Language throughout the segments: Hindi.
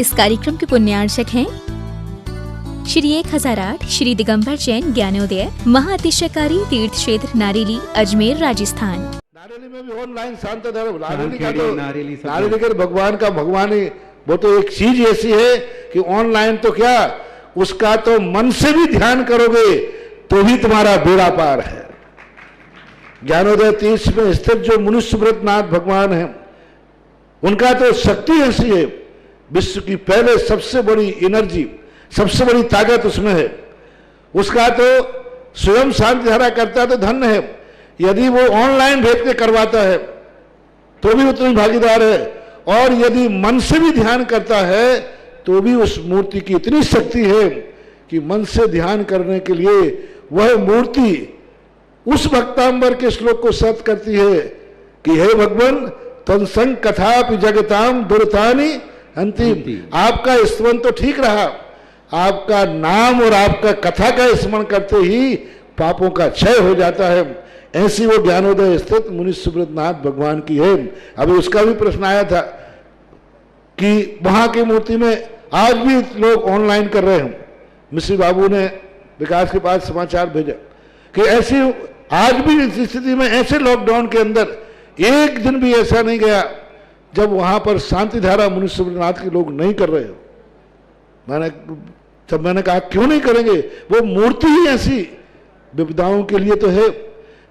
इस कार्यक्रम के पुण्यार्चक हैं श्री 1008 श्री दिगंबर जैन ज्ञानोदय महाअतिशयकारी तीर्थ क्षेत्र नारेली, अजमेर, राजस्थान। नारेली में भी ऑनलाइन शांत धर्म, नारेली का भगवान का भगवान ही, वो तो एक चीज ऐसी है कि ऑनलाइन तो क्या, उसका तो मन से भी ध्यान करोगे तो भी तुम्हारा बेड़ा पार है। ज्ञानोदय तीर्थ में स्थित जो मुनिसुब्रतनाथ भगवान है, उनका तो शक्ति ऐसी है, विश्व की पहले सबसे बड़ी एनर्जी, सबसे बड़ी ताकत उसमें है। उसका तो स्वयं शांति धारा करता तो धन्य है, यदि वो ऑनलाइन भेज के करवाता है तो भी उतनी भागीदार है, और यदि मन से भी ध्यान करता है तो भी उस मूर्ति की इतनी शक्ति है कि मन से ध्यान करने के लिए वह मूर्ति उस भक्तांबर के श्लोक को सत करती है कि हे भगवान तत्संग कथापि जगताम दुर्तानि अंतिम। आपका स्मरण तो ठीक रहा, आपका नाम और आपका कथा का स्मरण करते ही पापों का क्षय हो जाता है। ऐसी वो ज्ञानोदय स्थित मुनिसुब्रतनाथ भगवान की है। अभी उसका भी प्रश्न आया था कि वहां की मूर्ति में आज भी लोग ऑनलाइन कर रहे हैं। मिश्री बाबू ने विकास के पास समाचार भेजा कि ऐसी आज भी इस स्थिति में, ऐसे लॉकडाउन के अंदर एक दिन भी ऐसा नहीं गया जब वहां पर शांति धारा मुनिसुब्रतनाथ के लोग नहीं कर रहे हो। मैंने कहा क्यों नहीं करेंगे, वो मूर्ति ही ऐसी विपदाओं के लिए तो है।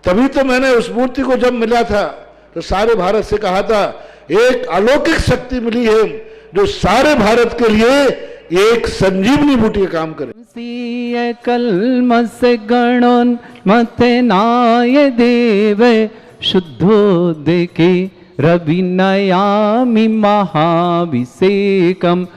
तभी तो मैंने उस मूर्ति को जब मिला था तो सारे भारत से कहा था एक अलौकिक शक्ति मिली है जो सारे भारत के लिए एक संजीवनी बूटी का काम करे। कलमस गणोन मथनाय देव शुद्धोदके रविनयामि महाभिषेकम।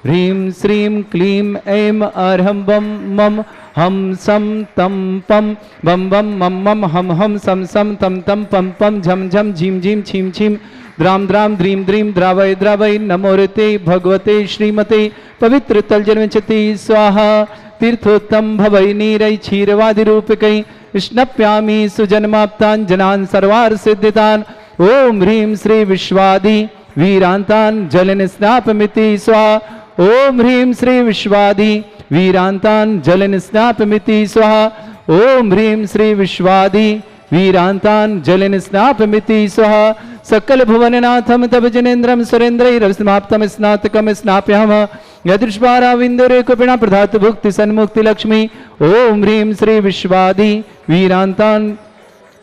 ह्रीं श्रीं क्लीं ऐं अर्हं बम मम हम सम तम पम बम बम मम मम हम हम सम सम तम तम पम पम झम झम झीम झीम छीम छीम द्राम द्राम द्रीम द्रीम द्रावय द्रावय नमोरते भगवते श्रीमते पवित्र तलजन्मचति स्वाहा। तीर्थोत्तम भवै नीरै क्षीरवादि रूपकै स्नप्यामि सुजन्माप्तान् जनान् सर्वार्थ सिद्धितान्। ओम ह्रीं श्री विश्वादि वीरांतान् जलन स्नापमिति स्वाहा। ओम ह्रीं श्री विश्वादि वीरांतान् जलन स्नापमिति स्वाहा। ओम ह्रीं श्री विश्वादि वीरांतान् जलन स्नापमिति स्वाहा। सकल भुवननाथम तब जनेन्द्रम सुरेन्द्रैरवसमाप्तम स्नातकम स्नाप्यामः यदृष्पाराविंदरे कपिना प्रधात भुक्ति सन्मुक्ति लक्ष्मी। ओम ह्रीं श्री विश्वादि वीरांतान्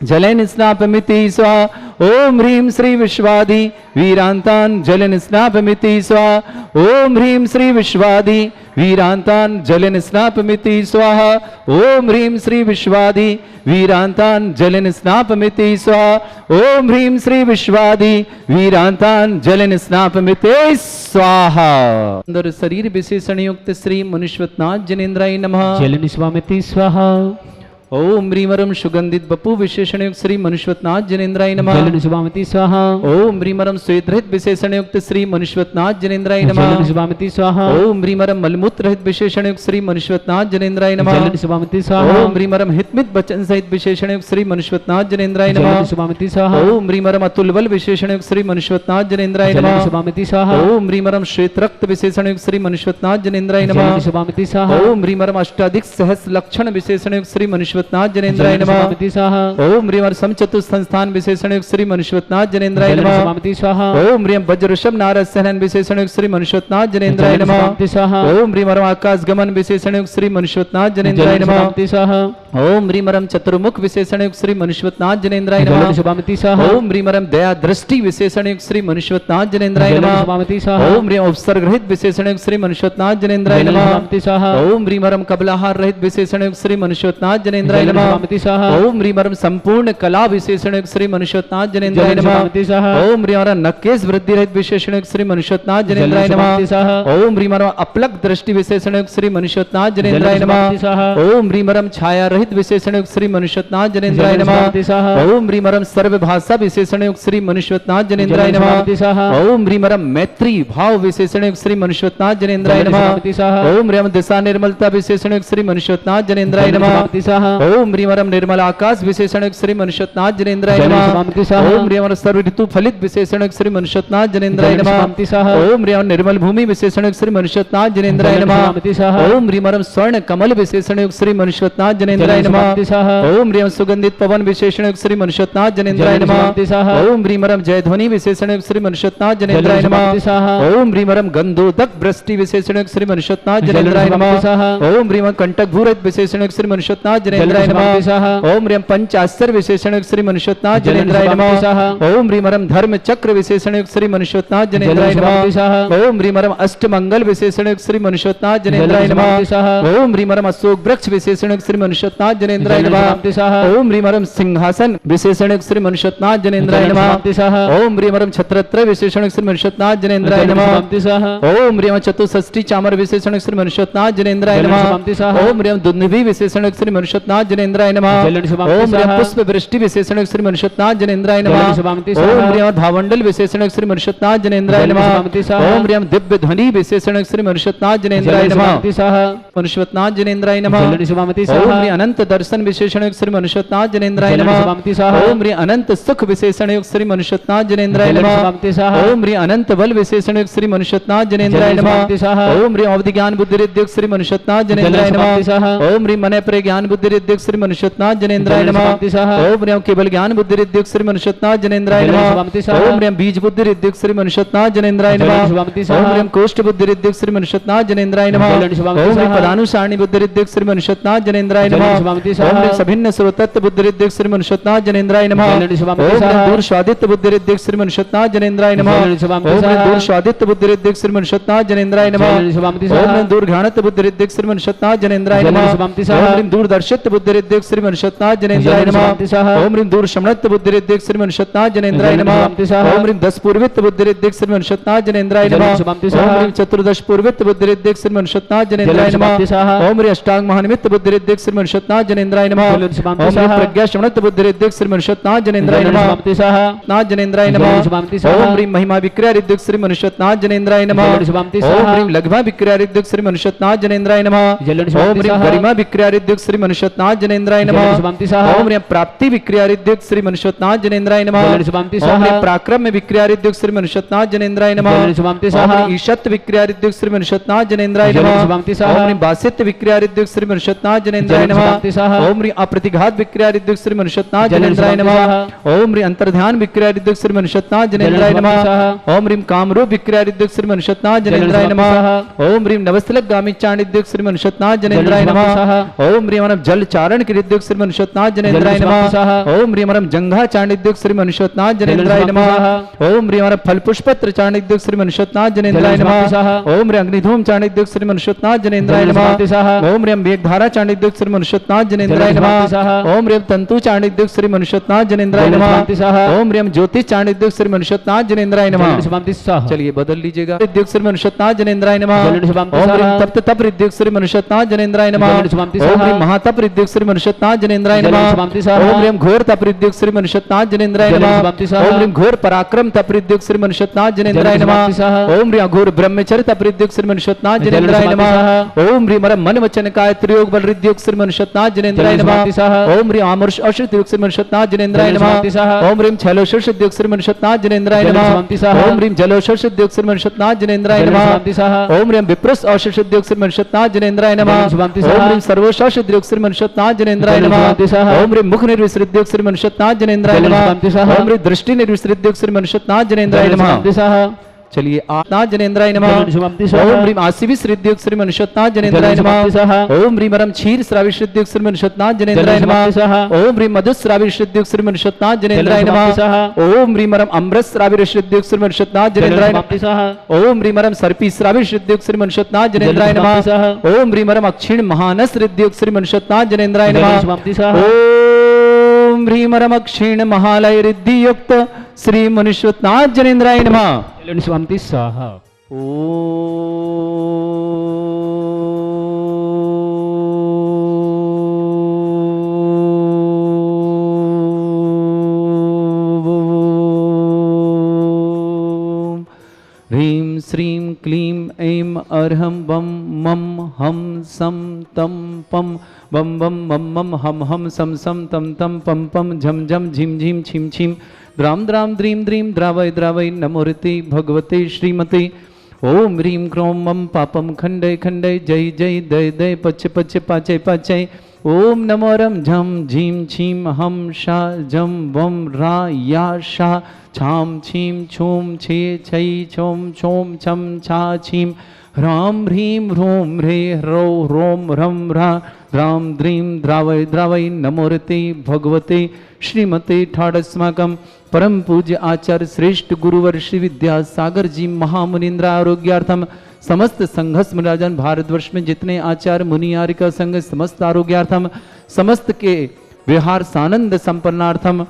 जलन स्नापमिति स्वाहा। ओम ह्रीं श्री विश्वादि वीरांतान् जलन स्नापमिति स्वाहा। ओम ह्रीं श्री विश्वादि वीरांतान् जलन स्नापमिति स्वाहा। ओम ह्रीं श्री विश्वादि वीरांतान् जलन स्नापमिति स्वाहा। ओम ह्रीं श्री विश्वादि वीरांतान् जलन स्नापमिति स्वाहा। सुंदर शरीर विशेषण युक्त श्री मुनिश्वतनाथ जनेन्द्राय नमः। जलन स्वामिति स्वाहा। ओम ह्रीमरम सुगंधित बपु विशेषण युक्त श्री मनुष्वतनाथ जनेन्द्राय नमः। जलन स्वामिति स्वाहा। ओम ह्रीमरम श्वेतरहित विशेषण युक्त श्री मनुष्वतनाथ जनेन्द्राय नमः। जलन स्वामिति स्वाहा। ओम ह्रीमरम मलमूत्र रहित विशेषण युक्त श्री मनुष्वतनाथ जनेन्द्राय नमः। जलन स्वामिति स्वाहा। ओम ह्रीमरम हितमित वचन सहित विशेषण युक्त श्री मनुष्वतनाथ जनेन्द्राय नमः। जलन स्वामिति स्वाहा। ओम ह्रीमरम अतुल बल विशेषण युक्त श्री मनुष्वतनाथ जनेन्द्राय नमः। जलन स्वामिति स्वाहा। ओम ह्रीमरम श्वेत रक्त विशेषण युक्त श्री मनुष्वतनाथ जनेन्द्राय नमः। जलन स्वामिति स्वाहा। ओम ह्रीमरम अष्टाधिक सहस्र लक्षण विशेषण युक्त श्री मनुष्वतनाथ जनेन्द्राय नमः। ओम ह्रीं समचतुर संस्थान विशेषण युक्त श्री मनुष्वतनाथ जनेन्द्राय नमः। ओम ह्रीं वज्रऋषभ नारद सहनन विशेषण युक्त श्री मनुष्वतनाथ जनेन्द्राय नमः। ओम ह्रीं आकाश गमन विशेषण युक्त श्री मनुष्वतनाथ जनेन्द्राय नमः। ओम ह्रीं चतुर्मुख विशेषण युक्त श्री मनुष्वतनाथ जनेन्द्राय नमः। ओम ह्रीं दया दृष्टि विशेषण युक्त श्री मनुष्वतनाथ जनेन्द्राय नमः। ओम ह्रीं उपसर्ग रहित विशेषण युक्त श्री मनुष्वतनाथ जनेन्द्राय नमः। ओम ह्रीं कबलाहार रहित विशेषण युक्त श्री मनुष्वतनाथ जनेन्द्राय जनेन्द्राय जलन नमः। शुभामति स्वाहा ओम ह्रीं ह्रम संपूर्ण कला विशेषण श्री मनुष्योत्नाथ जनेन्द्राय जलन नमः। शुभामति स्वाहा ओम ह्रीं ह्रम नकेश वृद्धि रहित विशेषण श्री मनुष्योत्नाथ जनेन्द्राय जलन शुभामति स्वाहा नमः। ओम ह्रीं ह्रम अपलक दृष्टि विशेषण श्री मनुष्योत्नाथ जनेन्द्राय जलन शुभामति स्वाहा नमः। ओम ह्रीं ह्रम छाया रहित विशेषण श्री मनुष्योत्नाथ जनेन्द्राय जलन शुभामति नमः। स्वाहा ओम ह्रीं ह्रम सर्व भाषा विशेषण श्री मनुष्योत्नाथ जनेन्द्राय जलन शुभामति नमः। स्वाहा ओम ह्रीं ह्रम मैत्री भाव विशेषण श्री मनुष्योत्नाथ जनेन्द्राय जलन शुभामति स्वाहा नमः। ओम ह्रीं ह्रम दिशा निर्मलता विशेषण श्री मनुष्योत्नाथ जनेन्द्राय जलन नमः। शुभामति स्वाहा ओम ह्रीं ह्रम निर्मल आकाश विशेषण श्री मनुष्योत्नाथ जनेन्द्राय जलन नमः। शुभामति स्वाहा ओम ह्रीं ह्रम सर्व ऋतु फलित विशेषण श्री मनुष्योत्नाथ जनेन्द्राय जलन नमः। शुभामति स्वाहा ओम ह्रीं ह्रम निर्मल भूमि विशेषण श्री मनुष्योत्नाथ जनेन्द्राय जलन नमः। शुभामति स्वाहा ओम ह्रीं ह्रम स्वर्ण कमल विशेषण श्री मनुष्योत्नाथ जनेन्द्राय जलन नमः। शुभामति स्वाहा ओम ह्रीं ह्रम सुगंधित पवन विशेषण श्री मनुष्योत्नाथ जनेन्द्राय जलन नमः। शुभामति स्वाहा ओम ह्रीं ह्रम जयध्वनि विशेषण श्री मनुष्योत्नाथ जनेन्द्राय जलन नमः। शुभामति स्वाहा ओम ह्रीं ह्रम गंधोदक वृष्टि विशेषण श्री मनुष्योत्नाथ जलन जनेन्द्राय शुभामति नमः। स्वाहा ओम ह्रीं ह्रम कंटक भूरत विशेषण श्री मनुष्योत्नाथ जनेन्द्राय जलन शुभामति स्वाहा नमः। ओम ह्रीं पंचास्त्र विशेषण श्री मनुष्योत्नाथ जलन जनेन्द्राय शुभामति स्वाहा नमः। ओम ह्रीं ह्रम धर्म चक्र विशेषण श्री मनुष्योत्नाथ जनेन्द्राय जलन शुभामति स्वाहा नमः। ओम ह्रीं ह्रम अष्टमंगल विशेषण श्री मनुष्योत्नाथ जनेन्द्राय जलन शुभामति स्वाहा नमः। ओम ह्रीं ह्रम अशोक वृक्ष विशेषण श्री मनुष्योत्नाथ जनेन्द्राय जलन नमः। शुभामति स्वाहा ओम ह्रीं ह्रम सिंहासन विशेषण श्री मनुष्योत्नाथ जनेन्द्राय जलन नमः। शुभामति स्वाहा ओम ह्रीं ह्रम छत्रत्र विशेषण श्री मनुष्योत्नाथ जनेन्द्राय जलन नमः। शुभामति स्वाहा ओम ह्रीं चतुष्षष्टि चामर विशेषण श्री मनुष्योत्नाथ जनेन्द्राय जलन नमः। शुभामति स्वाहा ओम ह्रीं दुंदुभि विशेषण श्री मनुष्योत्नाथ जनेन्द्राय नमः। जलन शुभामति ओम ह्रीं स्वाहा पुष्प वृष्टि विशेषण श्री मनुष्योत्नाथ जनेन्द्राय नमः। जलन शुभामति ओम स्वाहा ह्रीं भावंडल विशेषण श्री मनुष्योत्नाथ जनेन्द्राय जलन नमः। शुभामति स्वाहा ओम ह्रीं दिव्य ध्वनि विशेषण श्री मनुष्योत्नाथ जनेन्द्राय जलन नमः। शुभामति स्वाहा मनुष्योत्नाथ जनेन्द्राय नमः। जलन शुभामति ओम स्वाहा ह्रीं अनंत दर्शन विशेषण श्री मनुष्योत्नाथ जनेन्द्राय जलन नमः। शुभामति स्वाहा ओम ह्रीं अनंत सुख विशेषण श्री मनुष्योत्नाथ जनेन्द्राय जलन नमः। शुभामति स्वाहा ओम ह्रीं अनंत बल विशेषण श्री मनुष्योत्नाथ जनेन्द्राय जलन नमः। शुभामति स्वाहा ओम ह्रीं अवधि ज्ञान बुद्धि रिद्धिक श्री मनुष्योत्नाथ जनेन्द्राय जलन शुभामति नमः। स्वाहा ओम ह्रीं मन प्रिय ज्ञान बुद्धि रिद्धिक श्री मनुष्योत्नाथ जनेन्द्राय जलन नमः। शुभामति स्वाहा ओम ह्रीं केवल ज्ञान बुद्धि रिद्धिक श्री मनुष्योत्नाथ जनेन्द्राय जलन नमः। शुभामति स्वाहा ओम ह्रीं बीज बुद्धि रिद्धिक श्री मनुष्योत्नाथ जनेन्द्राय जलन नमः। शुभामति ओम स्वाहा ह्रीं कोष्ठ बुद्धि रिद्धिक श्री मनुष्योत्नाथ जनेन्द्राय नमः। जलन शुभामति ओम ह्रीं स्वाहा पदानुसारणी बुद्धि रिद्धिक श्री मनुष्योत्नाथ जनेन्द्राय जलन नमः। शुभामति ओम स्वाहा ह्रीं सभिन्न स्रोतत्व बुद्धि रिद्धिक श्री मनुष्योत्नाथ जनेन्द्राय नमः। जलन शुभामति ओम स्वाहा ह्रीं दूर स्वादित्य बुद्धि रिद्धिक श्री मनुष्योत्नाथ जनेन्द्राय नमः। जलन शुभामति ओम ह्रीं स्वाहा दूर स्वादित्य बुद्धि रिद्धिक श्री मनुष्योत्नाथ जनेन्द्राय नमः। जलन शुभामति ओम स्वाहा ह्रीं दूर घ्राणत्व बुद्धि रिद्धिक श्री मनुष्योत्नाथ जनेन्द्राय जलन नमः। शुभामति ओम स्वाहा ह्रीं दूर दर्शित बुद्धि रिद्धिक श्री मनुष्योत्नाथ जनेन्द्राय जलन नमः। शुभामति स्वाहा ओम ह्रीं दूर शमनत्व बुद्धि रिद्धिक श्री मनुष्योत्नाथ जनेन्द्राय जलन नमः। शुभामति स्वाहा ओम ह्रीं दस पूर्वित बुद्धि रिद्धिक श्री मनुष्योत्नाथ जनेन्द्राय जलन नमः। शुभामति ओम स्वाहा ह्रीं चतुर्दश पूर्वित बुद्धि रिद्धिक श्री मनुष्योत्नाथ जनेन्द्राय जलन नमः। शुभामति स्वाहा ओम ह्रीं अष्टांग महानिमित्त बुद्धि रिद्धिक श्री मनुष्योत्नाथ जनेन्द्राय नमः। जलन शुभामति ओम ह्रीं स्वाहा प्रज्ञा शमनत्व बुद्धि रिद्धिक श्री मनुष्योत्नाथ जनेन्द्राय जलन नमः। शुभामति स्वाहा नाथ जनेन्द्राय जलन नमः। शुभामति स्वाहा ओम ह्रीं महिमा विक्रिया रिद्धिक श्री मनुष्योत्नाथ जनेन्द्राय नमः। जलन शुभामति ओम स्वाहा ह्रीं लघ्मा विक्रिया रिद्धिक श्री मनुष्योत्नाथ जनेन्द्राय नमः। जलन ओम शुभामति ह्रीं स्वाहा गरिमा विक्रिया रिद्धिक श्री मनुष्योत्नाथ जनेन्द्राय जलन नमः। शुभामति स्वाहा ओम ह्रीं प्राप्ति विक्रिया रिद्धिक श्री मनुष्योत्नाथ जनेन्द्राय नमः। जलन शुभामति ओम स्वाहा ह्रीं पराक्रम विक्रिया रिद्धिक श्री मनुष्योत्नाथ जनेन्द्राय नमः। जलन शुभामति ओम स्वाहा ह्रीं ईशत विक्रिया रिद्धिक श्री मनुष्योत्नाथ जनेन्द्राय जलन नमः। शुभामति स्वाहा ओम ह्रीं बासित विक्रिया रिद्धिक श्री मनुष्योत्नाथ जनेन्द्राय जलन नमः। शुभामति स्वाहा ओम ह्रीं अप्रतिघात विक्रिया रिद्धिक श्री मनुष्योत्नाथ जलन जनेन्द्राय शुभामति नमः। स्वाहा ओम ह्रीं अंतर्ध्यान विक्रिया रिद्धिक श्री मनुष्योत्नाथ जनेन्द्राय जलन नमः। शुभामति स्वाहा ओम ह्रीं कामरूप विक्रिया रिद्धिक श्री मनुष्योत्नाथ जलन जनेन्द्राय शुभामति नमः। स्वाहा ओम ह्रीं नवस्तलक गामी चाणिद्युक श्री मनुष्योत्नाथ जनेन्द्राय जलन नमः। शुभामति ओम ह्रीं जल चारण की रिद्युक श्री मनुष्योत्नाथ जनेन्द्राय जलन नमः। शुभामति स्वाहा ओम ह्रीं जंघा चाणिद्युक श्री मनुष्योत्नाथ जनेन्द्राय जलन नमः। शुभामति ओम ह्रीं फल पुष्पत्र चाणिद्युक श्री मनुष्योत्नाथ जनेन्द्राय जलन शुभामति नमः। स्वाहा ओम ह्रीं अग्निधूम चाणिद्युक श्री मनुष्योत्नाथ जनेन्द्राय जलन नमः। शुभामति स्वाहा ओम ह्रीं मेघधारा चाणिद्युक श्री मनुष्योत्नाथ जनेन्द्राय जलन नमः। शुभामति स्वाहा ओम ह्रीं तंतु चाणिद्युक श्री मनुष्योत्नाथ जनेन्द्राय जलन नमः। शुभामति स्वाहा ओम ह्रीं ज्योति चाणिद्युक श्री मनुष्योत्नाथ जनेन्द्राय नमः। जलन शुभामति स्वाहा चलिए बदल लीजिएगा। रिद्युक श्री मनुष्योत्नाथ जनेन्द्राय नमः। जलन शुभामति ओम ह्रीं स्वाहा तप्त तप रिद्युक श्री मनुष्योत्नाथ जनेन्द्राय नमः। जलन शुभामति ओम स्वाहा ह्रीं महातप रिद्युक श्री मनुष्योत्नाथ जनेन्द्राय जलन नमः। शुभामति स्वाहा ओम ह्रीं घोर तप रिद्युक श्री मनुष्योत्नाथ जनेन्द्राय जलन नमः। शुभामति स्वाहा ओम ह्रीं घोर पराक्रम तप रिद्युक श्री मनुष्योत्नाथ जनेन्द्राय जलन नमः। शुभामति स्वाहा ओम ह्रीं अघोर ब्रह्मचर्य तप रिद्युक श्री मनुष्योत्नाथ जलन जनेन्द्राय शुभामति नमः। स्वाहा ओम ह्रीं मन वचन काय त्रियोग बल रिद्युक श्री मनुष्योत्नाथ जनेन्द्राय जलन नमः। शुभामति स्वाहा ओम ह्रीं आमर्ष औषध युग श्री मनुष्योत्नाथ जनेन्द्राय जलन नमः। शुभामति स्वाहा ओम ह्रीं छैलोषध युग श्री मनुष्योत्नाथ जनेन्द्राय जलन नमः। शुभामति स्वाहा ओम ह्रीं जलोषध युग श्री मनुष्योत्नाथ जनेन्द्राय जलन नमः। शुभामति स्वाहा ओम ह्रीं विप्रस औषध युग श्री मनुष्योत्नाथ जनेन्द्राय नमः। जलन शुभामति ओम स्वाहा ह्रीं सर्वोषध युग श्री मनुष्योत्नाथ जनेन्द्राय जलन नमः। शुभामति स्वाहा ओम ह्रीं मुख निर्विसृत युग श्री मनुष्योत्नाथ जनेन्द्राय जलन नमः। शुभामति स्वाहा ओम ह्रीं दृष्टि निर्विसृत युग श्री मनुष्योत्नाथ जनेन्द्राय जलन नमः। शुभामति स्वाहा चलिए नाथ जनेन्द्राय नमः। ओम ह्रीम आसिविस हृदयुक्त श्री मनुष्यनाथ जनेन्द्राय नमः। ओम ह्रीम रम क्षीर श्राविश हृदयुक्त श्री मनुष्यनाथ जनेन्द्राय नमः। ओम ह्रीम मधु श्राविश हृदयुक्त श्री मनुष्यनाथ जनेन्द्राय नमः। ओम ह्रीम रम अमृत श्राविश हृदयुक्त श्री मनुष्यनाथ जनेन्द्राय नमः। ओम ह्रीम रम सर्पी श्राविश हृदयुक्त श्री मनुष्यनाथ जनेन्द्राय नमः। ओम ह्रीम रम अक्षीण महानस हृदयुक्त श्री मनुष्यनाथ जनेन्द्राय नमः। ओम ह्रीम रम अक्षीण महालय हृदयुक्त श्री मनुष्यनाथ जनेन्द्राय नमः। स्वामी स्वाहा। ह्रीं श्रीं क्लीं ऐं अर्हं बम मम हम सम तम पम बम बम मम मम हम हम सम सम तम तम पम पम झम झम झिम झिम छिम छिम द्राम द्राम द्रीम द्रीम द्रावय द्रावय नमोरति भगवते श्रीमते। ओम ह्रीं क्रों मम पापम खंडय खंडय जय जय दय दय पच पच पाचय पाचय। ओम नमो रम झम झीम छीम हम शा जम वम रा या शा छाम छीम छूम छे छै छोम छोम छम छा छीम ह्राम ह्रीं ह्रूं ह्रे ह्रौ ह्रोम ह्रम ह्रा द्राम द्रीं द्रावय द्रावय नमोरते भगवते श्रीमते ठाडस्माकं परम पूज्य आचार्य श्रेष्ठ गुरुवर श्री विद्यासागर जी महामुनीन्द्र आरोग्यार्थम समस्त संघस मुनिराजन भारतवर्ष में जितने आचार्य मुनि आर्य संघ समस्त आरोग्यार्थम समस्त के विहार सानंद संपन्नार्थम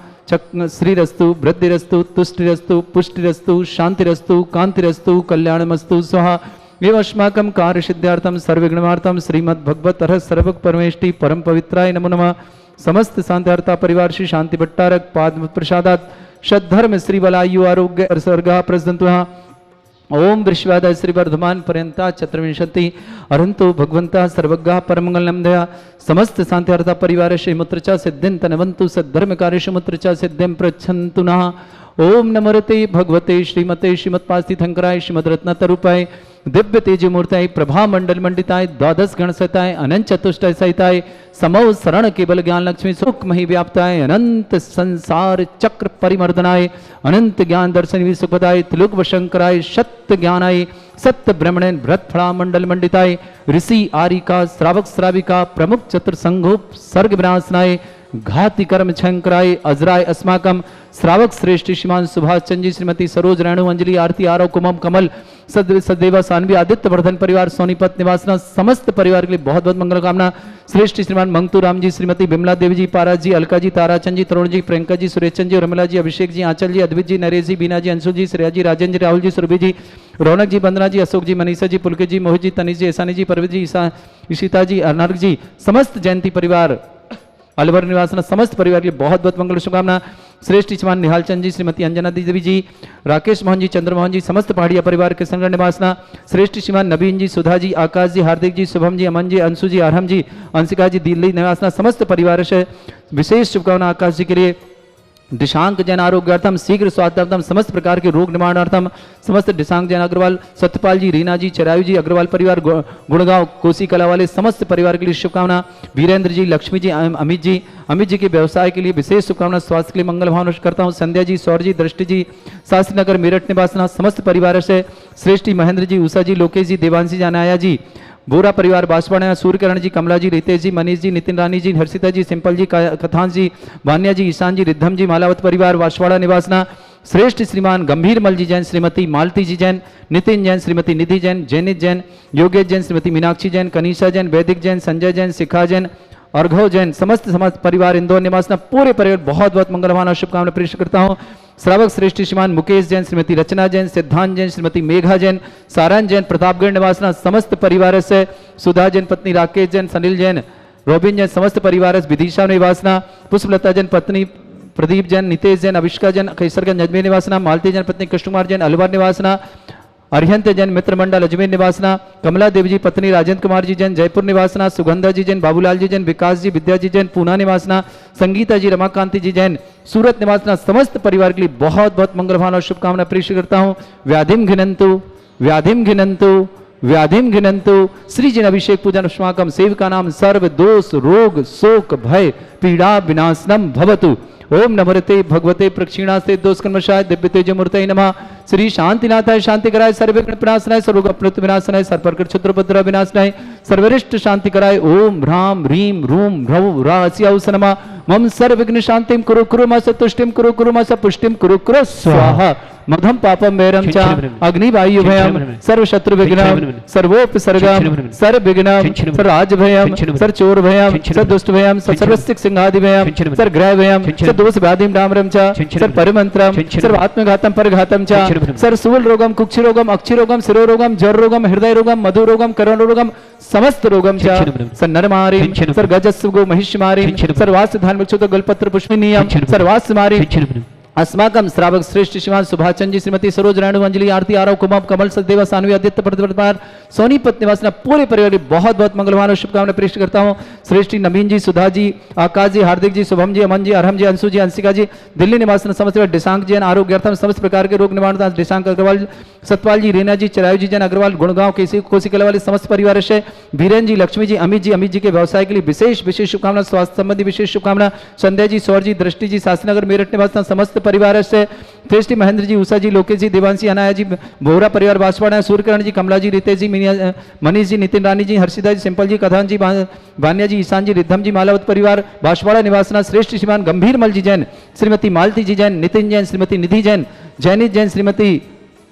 श्रीरस्तु वृद्धिरस्तु तुष्टिरस्तु पुष्टिरस्तु शांतिरस्तु कांतिरस्तु कल्याणमस्तु स्वाहा। एवं अस्माकं कार्य सिद्धार्थम सर्वगुणार्थम श्रीमद् भगवत अरहत सर्वक परमेष्टि परम पवित्राय नमो नमः। समस्त शांतिहर्ता परिवार श्री शांति भट्टारक पाद प्रसादात सद्धर्म श्री बलायु आरोग्य सर्गा प्रसदंतु। ओम विश्वादय श्री वर्धमान पर्यंता चतुर्विंशति अरंतो भगवंता सर्वज्ञ परमंगलम दया समस्त शांतिहर्ता परिवार श्रीमुत्रचा सिद्धिं तनवंतु सद्धर्म कार्य श्रीमुत्रचा सिद्धिं प्रच्छन्तु नः। ओम नमोरते भगवते श्रीमते श्रीमत्पास्थितंकराय श्रीमद्रत्नतरूपाय दिव्य तेज मूर्ताय प्रभा मंडल मंडिताय द्वादश गण सहिताय अनंत चतुष्टय सहिताय समो शरण केवल ज्ञान लक्ष्मी सुख मही व्याप्ताय अनंत संसार चक्र परिमर्दनाय अनंत ज्ञान दर्शन सुखदाय त्रिलोक वशंकराय सत्य ज्ञानाय सत्य ब्रह्मण व्रत फला मंडल मंडिताय ऋषि आरिका श्रावक श्राविका प्रमुख चतुर संघोप सर्ग विनाशनाय घाति कर्म छंकराय अजराय अस्माकम श्रावक श्रेष्ठ श्रीमान सुभाष चंद्र जी श्रीमती सरोज रेणु अंजलि आरती आरव कुमम कमल सदैव सानवी आदित्य वर्धन परिवार सोनीपत निवासना समस्त परिवार के लिए बहुत बहुत मंगल कामना। श्रेष्ठ श्रीमान मंगतू राम जी श्रीमती बिमला देवी जी पारा जी अलका जी ताराचंद जी तरुण जी प्रियंका जी सुरेशचंद जी रमला जी अभिषेक जी आंचल जी अद्वित जी नरेश जी बीना जी अंशु जी श्रेया जी राजेंद्र जी राहुल जी सुरभि जी रौनक जी बंदना जी अशोक जी मनीषा जी पुलके जी मोहित जी तनिष जी ईशानी जी परवित जी ईशिता जी अर्नर्ग जी समस्त जयंती परिवार अलवर निवासना समस्त परिवार के बहुत बहुत मंगल शुभकामना। श्रेष्ठ श्रीमान निहाल चंद जी श्रीमती अंजना देवी जी राकेश मोहन जी चंद्रमोहन जी समस्त पहाड़िया परिवार के संग निवासना। श्रेष्ठ श्रीमान नवीन जी सुधा जी आकाश जी हार्दिक जी शुभम जी अमन जी अंशु जी अरहम जी अंशिका जी दिल्ली निवासना समस्त परिवार से विशेष शुभकामना आकाश जी के लिए। दिशांक जैन आरोग्यार्थम शीघ्र स्वास्थ्यार्थम समस्त प्रकार के रोग निवारणार्थम समस्त दिशांक जैन अग्रवाल सत्यपाल जी रीना जी चरायु जी अग्रवाल परिवार गुड़गांव कोसी कला वाले समस्त परिवार के लिए शुभकामना। वीरेंद्र जी लक्ष्मी जी अमित जी के व्यवसाय के लिए विशेष शुभकामना। स्वास्थ्य के लिए मंगल भावना करता हूँ। संध्या जी सौर जी दृष्टि जी शास्त्री नगर मेरठ निवासना समस्त परिवार से श्रेष्ठी महेंद्र जी उषा जी लोकेश जी देवांशी जी अनाया जी बोरा परिवार बांसवाड़ा सूर्यकरण जी कमला जी रितेश जी मनीष जी नितिन रानी जी हर्षिता जी सिंपल जी कथान जी वान्या जी ईशान जी रिद्धम जी मालावत परिवार बांसवाड़ा निवासना। श्रेष्ठ श्रीमान गंभीर मल जी जैन श्रीमती मालती जी जैन नितिन जैन श्रीमती निधि जैन जैनित जैन योगेश जैन श्रीमती मीनाक्षी जैन कनीषा जैन वैदिक जैन संजय जैन शिखा जैन अर्घव जैन समस्त समाज परिवार इंदौर निवासना पूरे परिवार बहुत बहुत मंगलवान और शुभकामना प्रेषित करता हूँ। श्रावक श्रेष्ठ श्रीमान मुकेश जैन श्रीमती रचना जैन सिद्धांत जैन श्रीमती मेघा जैन सारण जैन प्रतापगढ़ निवासना समस्त परिवार से सुधा जैन पत्नी राकेश जैन सनील जैन रोबिन जैन समस्त परिवार विदिशा निवासना पुष्पलता जैन पत्नी प्रदीप जैन नितेश जैन अविष्का जैन कैसरगंज अजमेर निवासना मालती जैन पत्नी कृष्ण कुमार जैन अलवर निवासना अरिहंत जैन मित्र मंडल अजमेर निवासना कमला देवी जी पत्नी राजेंद्र कुमार जी जैन जयपुर निवासना सुगंधा जी जैन बाबूलाल जी जैन विकास जी विद्या जी जैन पूना निवासना संगीता जी रमाकांति जी जैन सूरत निवासना समस्त परिवार के लिए बहुत बहुत मंगल भावना और शुभकामना प्रेषित करता हूँ। व्याधिम घिनंतु व्याधिम घिनंतु श्रीजन अभिषेक पूजन अस्माकं सेवका नाम सर्व दोष रोग शोक भय पीड़ा विनाशनम भवतु। ओम नमरते भगवते प्रक्षिणास्ते दोषकर्मशाय दिव्य तेज मूर्तये नमः। श्री शांतिनाथाय शांति कराय सर्वविघ्न विनाशनाय सर्वोपद्रव विनाशनाय सर्वप्रकृत क्षुद्रपद्रव विनाशनाय सर्वरिष्ट शांति कराय ओम ह्रां ह्रीं रूं ह्रौं रास्याउस नमः। मम सर्वविघ्न शांतिं कुरु कुरु मस तुष्टिं कुरु कुरु मस पुष्टिं कुरु कुरु स्वाहा। मधम पापम वैरम च अग्निवायु भयम सर्व शत्रु विघ्नम सर्वोपसर्गम सर्व विघ्नम सर्व राज भयम सर्व चोर भयम सर्व दुष्ट भयम सर्व सिंहादि भयम सर्व ग्रह भयम सर्व दोष व्याधिम डामरम च सर्व परिमंत्रम सर्व आत्मघातम परघातम च सर्व सूल रोगम कुक्षि रोगम अक्षि रोगम शिरो रोगम जर रोगम हृदय रोगम मधु रोगम कर्ण रोगम समस्त रोगम च सर्व नरमारी सर्व गजस्व गो महिषमारी सर्वास धान वृक्षो गलपत्र पुष्पिनियम सर्वास मारी अस्माकं श्रावक श्रेष्ठ श्रीमान सुभाषचंद जी श्रीमती सरोज राणु अंजलि आरती आरव कुमार कमल सचदेवा सानवी आदित्य प्रतिपार सोनीपत निवासी पूरे परिवार की बहुत बहुत मंगलवान और शुभकामनाएं प्रेषित करता हूँ। श्रेष्ठी नवीन जी सुधा जी आकाश जी हार्दिक जी शुभम जी अमन जी अरहम जी अंशु जी अंशिका जी दिल्ली निवासी समस्त डिशांक जैन आरोग्यार्थम समस्त प्रकार के रोग निवारण डिशांक अग्रवाल सतपाल जी रीना जी चिरायु जी जैन अग्रवाल गुड़गांव कोसिकला वाले समस्त परिवार से बीरेन जी लक्ष्मी जी अमित जी के व्यवसाय के लिए विशेष शुभकामना स्वास्थ्य संबंधी विशेष शुभकामना संजय जी सौर जी दृष्टि जी शास्त्रीनगर मेरठ निवासी समस्त परिवार से श्रेष्ठी महेंद्र जी उषा जी लोकेश जी देवांशी अनाया जी बोहरा परिवार बांसवाड़ा सूर्यकिरण जी कमला जी रितेश जी मनीष जी नितिन रानी जी हर्षिता जी सिंपल जी कथान जी भान्या जी ईशान जी रिद्धम जी मालावत परिवार बांसवाड़ा निवासना श्रेष्ठ श्रीमान गंभीर मल जी जैन श्रीमती मालती जी जैन नितिन जैन श्रीमती निधि जैन जैनित जैन श्रीमती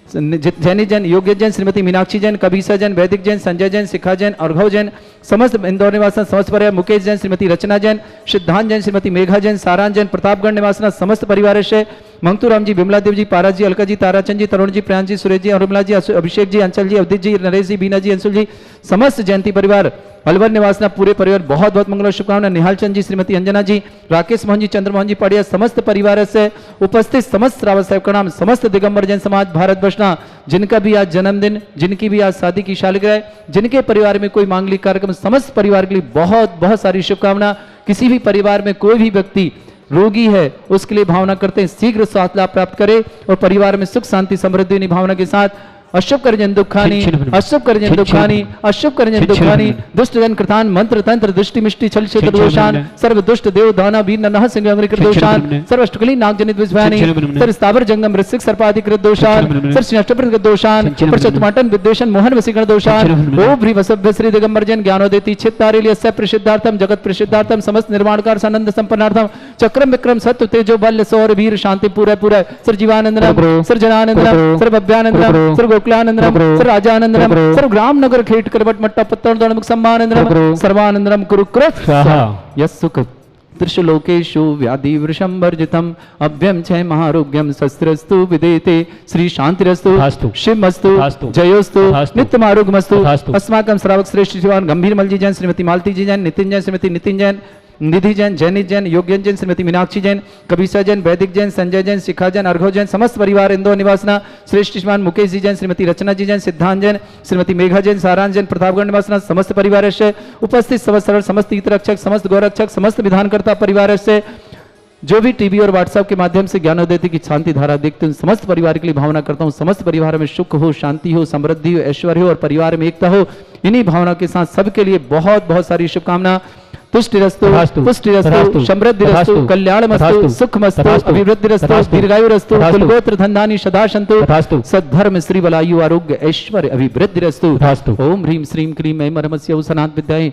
जैनी जैन योग्य जैन श्रीमती मीनाक्षी जैन कबीसा जैन वैदिक जैन संजय जैन शिखा जैन अर्घव जैन समस्त इंदौर निवासन समस्त परिवार मुकेश जैन श्रीमती रचना जैन सिद्धांत जैन श्रीमती मेघा जैन सारांश जैन प्रतापगढ़ निवासना समस्त परिवार से मंगतूराम जी विमला देव जी पारा जी अलका जी ताराचंद जी तरुण जी प्रयांश जी सुरेश जी अरुमला जी अभिषेक जी अंचल जी अवधि जी नरेश जी बीना जी अंशुल जी समस्त जयंती परिवार अलवर निवासना पूरे परिवार बहुत बहुत मंगल शुभकामना निहाल चंद जी श्रीमती अंजना जी राकेश मोहन जी चंद्रमोहन जी पड़िया समस्त परिवार से उपस्थित समस्त श्रावक साहब का नाम समस्त दिगंबर जैन समाज भारत वर्षना जिनका भी आज जन्मदिन जिनकी भी आज शादी की सालगिरह जिनके परिवार में कोई मांगलिक कार्यक्रम समस्त परिवार के लिए बहुत बहुत सारी शुभकामना। किसी भी परिवार में कोई भी व्यक्ति रोगी है उसके लिए भावना करते हैं शीघ्र स्वास्थ्य लाभ प्राप्त करे और परिवार में सुख शांति समृद्धि भावना के साथ अशुभ करजन दुखानी अशुभ करजन दुखानी अशुभ करजन दुखानी दुष्ट जन कृतान मंत्र तंत्र दृष्टि मिष्टि छल क्षेत्र दोषान सर्व दुष्ट देव दाना वीर ननह सिंह अमृत दोषान सर्व अष्टकली नाग जनित विज्ञानी सर्व स्थावर जंगम ऋषिक सर्पाधिकृत दोषान सर्व श्रेष्ठप्रद दोषान प्रचतमाटन विद्वेषण मोहन वसीकरण दोषान ओ भ्री वसभ्य श्री दिगंबर जन ज्ञानोदेति चित्तारेलिय स प्रसिद्धार्थम जगत प्रसिद्धार्थम समस्त निर्माणकार सानंद संपन्नार्थम चक्रम विक्रम सत्य तेजो बल सौर वीर शांति पूरा पूरा sir Jivanand sir Jananand sir Bhavyanand sir Gokulanandam sir Rajanandam sir ग्राम नगर खेट करवट मट्टा पत्तन दणमुख सम्मानंदम सर्वानंदम कुरु कृत यस्सुख त्रिशलोकेषु व्याधि वृषंवर्जितम अभ्यम क्षय महारोग्यम शस्त्रस्तु विदेते श्री शांतिरस्तु शिवमस्तु जयोस्तु नित्यमारोग्यमस्तु अस्माकं श्रावक श्रेष्ठ श्रीमान गंभीर मल जी जैन श्रीमती मालती जी जैन नितिन जैन श्रीमती नितिन जैन निधि जैन जैनित जैन योग्य जैन श्रीमती मीनाक्षी जैन कबीसा जैन वैदिक जैन संजय जैन शिखा जैन अर्घव जैन समस्त परिवार इंदौर निवासना श्रेष्ठ श्रीमान मुकेश जी जैन श्रीमती रचना जी जैन सिद्धांत जैन श्रीमती मेघा जैन सारांश जैन प्रतापगढ़ निवासना समस्त परिवार से उपस्थित समस्त हितरक्षक समस्त गौरक्षक समस्त विधानकर्ता परिवार से जो भी टीवी और व्हाट्सएप के माध्यम से ज्ञानोदय की शांति धारा देखते हैं समस्त परिवार के लिए भावना करता हूँ समस्त परिवार में सुख हो शांति हो समृद्धि हो ऐश्वर्य हो और परिवार में एकता हो। इन्हीं भावना के साथ सबके लिए बहुत बहुत सारी शुभकामना। तुष्टिरस्तु पुष्टिरस्तु समृद्धिरस्तु कल्याणमस्तु सुखमस्तु अभिवृद्धिरस्तु दीर्घायुरस्तु कुलगोत्र धनधानी सदा सन्तु सद्धर्म श्री बलायु आरोग्य ऐश्वर्य अभिवृद्धिरस्तु। ओम ह्रीं श्रीं क्लीं ऐं परमस्य औसनात् विद्यायै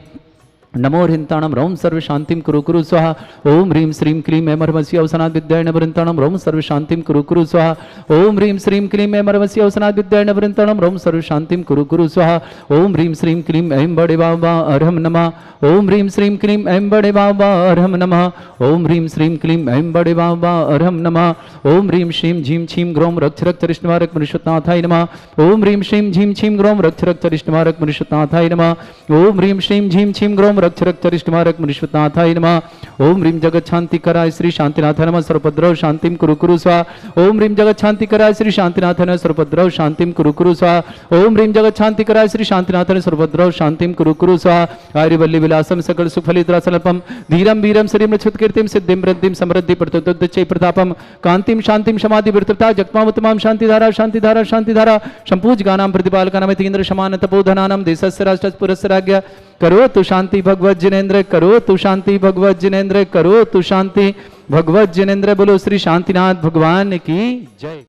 नमो हृंताणम रोम सर्व शांतिम कुरु कुरु स्वाहा। ओम ह्रीं श्रीं क्लीं ऐं परमस्य औसनात् विद्यायै नमो हृंताणम रोम सर्व शांतिम कुरु कुरु स्वाहा। ओम ह्रीं श्रीं क्लीं ऐं परमस्य औसनात् विद्यायै नमो हृंताणम रोम सर्व शांतिम कुरु कुरु स्वाहा। ओम ह्रीं श्रीं क्लीं ऐं बड़े बाबा अर्हम नमः। ओम ह्रीं श्रीं क्लीं ऐं बड़े बाबा अर्हम नमः। ओम ह्रीं श्रीं क्लीं ऐं बड़े बाबा अर्हम नमः। ओम ह्रीं श्रीं झीं छीं ग्रोम रक्ष रक्त रिष्टमारक मनुष्यनाथाय नमः। ओम ह्रीं श्रीं झीं छीं ग्रोम रक्ष रक्त रिष्टमारक मनुष्यनाथाय नमः। ओम ह्रीं श्रीं झीं छीं ग्रोम ओम रक्ष रक्ष अरिष्टमारक मुनिष्वतनाथाय नमः। ओम ह्रीं जगत शांति कराय श्री शांतिनाथाय नमः। सर्वोपद्रव शांतिम कुरु कुरु स्वाहा। ओम ह्रीं जगत शांति कराय श्री शांतिनाथाय नमः। सर्वोपद्रव शांतिम कुरु कुरु स्वाहा। ओम ह्रीं जगत शांति कराय श्री शांतिनाथाय नमः। सर्वोपद्रव शांतिम कुरु कुरु स्वाहा। आर्यवल्ली विलासम सकल सुफलितरासलपम धीरम वीरम श्रीम कीर्तिम सिद्धिम वृद्धिम समृद्धि प्रतोदच्चै प्रतापम कांतिम शांतिम समाधि विरतता जगत्माम शांतिधारा शांतिधारा शांतिधारा संपूज गानाम प्रतिपालकानाम तीन्द्र समान तपोधनानाम देशस्य राष्ट्रस्य पुरस्य राज्ञ करो तु शांति भगवत जिनेन्द्र करो तु शांति भगवत जिनेन्द्र करो तु शांति भगवत जिनेन्द्र। बोलो श्री शांतिनाथ भगवान की जय।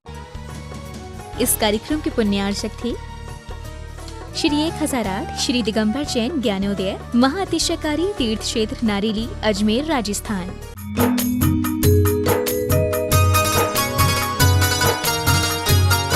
इस कार्यक्रम के पुण्यार्चक थे श्री 1008 श्री दिगंबर जैन ज्ञानोदय महाअतिशयकारी तीर्थ क्षेत्र नारेली अजमेर राजस्थान।